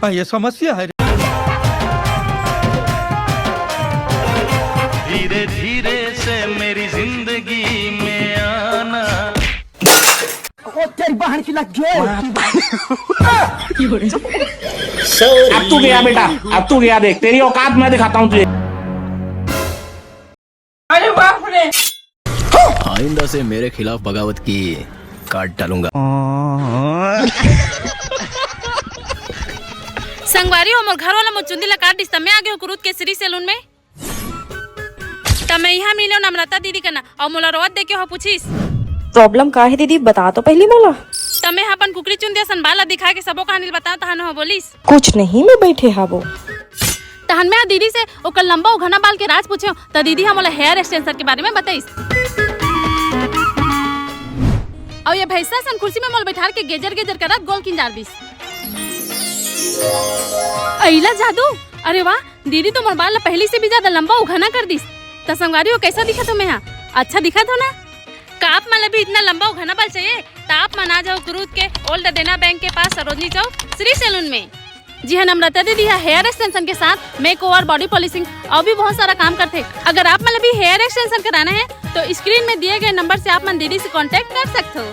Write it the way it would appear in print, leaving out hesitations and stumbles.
ये समस्या है। धीरे धीरे से मेरी जिंदगी में आना। तेरी बहन की लग गया। अब तू गया बेटा, अब तू गया, देख तेरी औकात मैं दिखाता हूँ तुझे। अरे बाप रे। आइंदा से मेरे खिलाफ बगावत की काट डालूंगा। संगवारी हो मोर घर वाला मुचुंदी ला काट दिस तमे आगे हो कुरुत केसरी सैलून में तमे यहाँ मिलो नम्रता दीदी का ना और मोला रोवत देखे हो पूछिस प्रॉब्लम का है दीदी, बता तो पहली मोला। तमे अपन कुकरी चुंदिया सन बाला दिखा के सबो कहानी बता तहन हो बोलिस कुछ नहीं मैं बैठे हाबो तहन में दीदी से ओकर लंबा और घना बाल के राज पूछे तो दीदी हम हेयर एक्सटेंशन के बारे में बताइस। और ये भैंसा सन कुर्सी में मोल बैठार के गेजर गेजर करत गोल किन जार दिस अइला जादू। अरे वाह दीदी तो मोर बाल पहली से भी ज्यादा लंबा और घना कर दिस। तो संगवारी हो कैसा दिखा तुम्हें? यहाँ अच्छा दिखा तो ना? काप माला भी इतना लंबा और घना बाल चाहिए तो आप मना जाओ कुरूद के ओल्ड देना बैंक के पास सरोजनी चौक श्री सैलून में। जी हाँ नम्रता दीदी हेयर एक्सटेंशन के साथ मेक ओवर, बॉडी पॉलिशिंग और भी बहुत सारा काम करते। अगर आप मतलब भी हेयर एक्सटेंशन कराना है तो स्क्रीन में दिए गए नंबर से आप मन दीदी से कांटेक्ट कर सकते हो।